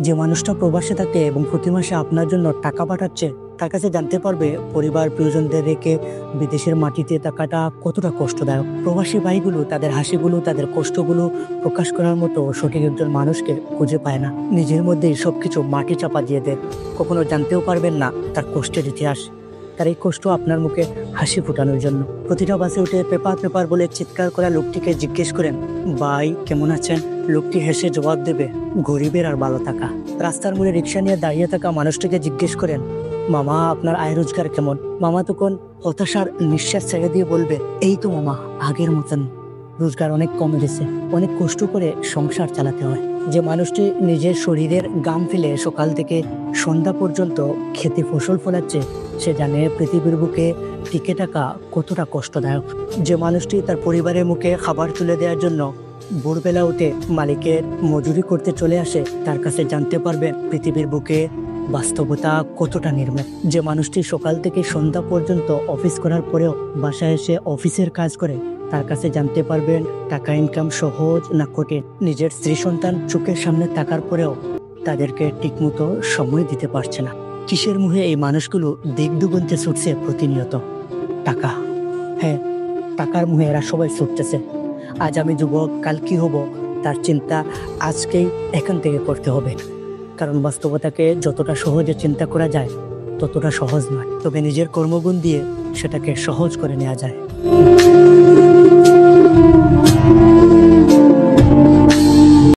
যে মানুষটা প্রবাসে থাকে এবং প্রতি মাসে আপনার জন্য টাকা পাঠাচ্ছে, তার কাছে জানতে পারবে পরিবার প্রিয়জনদের রেখে বিদেশের মাটিতে থাকাটা কতটা কষ্টদায়ক। প্রবাসী ভাইগুলো তাদের হাসিগুলো, তাদের কষ্টগুলো প্রকাশ করার মতো সঠিক একজন মানুষকে খুঁজে পায় না। নিজের মধ্যেই সবকিছু মাটি চাপা দিয়ে দেয়। কখনো জানতেও পারবেন না তার কষ্টের ইতিহাস। তার এই কষ্ট আপনার মুখে হাসি ফোটানোর জন্য। প্রতিটা বাসে উঠে পেপার পেপার বলে চিৎকার করা লোকটিকে জিজ্ঞেস করেন, ভাই কেমন আছেন? লোকটি হেসে জবাব দেবে, গরিবের আর ভালো থাকা। রাস্তার মোড়ে রিক্সা নিয়ে দাঁড়িয়ে থাকা মানুষটিকে জিজ্ঞেস করেন, মামা আপনার আয় রোজগার কেমন? মামা তখন হতাশার নিঃশ্বাস ছেড়ে দিয়ে বলবে, এই তো মামা আগের মতন, রোজগার অনেক কমে গেছে, অনেক কষ্ট করে সংসার চালাতে হয়। যে মানুষটি নিজের শরীরের ঘাম ফেলে সকাল থেকে সন্ধ্যা পর্যন্ত খেতে ফসল ফলাচ্ছে, সে জানে পৃথিবীর বুকে টিকে থাকা কতটা কষ্টদায়ক। যে মানুষটি তার পরিবারের মুখে খাবার তুলে দেওয়ার জন্য ভোরবেলা উঠে মালিকের মজুরি করতে চলে আসে, তার কাছে জানতে পারবেন পৃথিবীর বুকে বাস্তবতা কতটা নির্মম। যে মানুষটি সকাল থেকে সন্ধ্যা পর্যন্ত অফিস করার পরেও বাসায় এসে অফিসের কাজ করে, তার কাছে জানতে পারবেন টাকা ইনকাম সহজ না কঠিন। নিজের স্ত্রী সন্তান চোখের সামনে থাকার পরেও তাদেরকে ঠিকমতো সময় দিতে পারছে না। কিসের মুহে এই মানুষগুলো দিক দুগুনতে ছুটছে প্রতিনিয়ত? টাকা। হ্যাঁ, টাকার মুহে এরা সবাই ছুটতেছে। আজ আমি যুবক, কাল কি হব তার চিন্তা আজকেই এখান থেকে করতে হবে। কারণ বাস্তবতাকে যতটা সহজে চিন্তা করা যায় ততটা সহজ নয়, তবে নিজের কর্মগুণ দিয়ে সেটাকে সহজ করে নেওয়া যায়।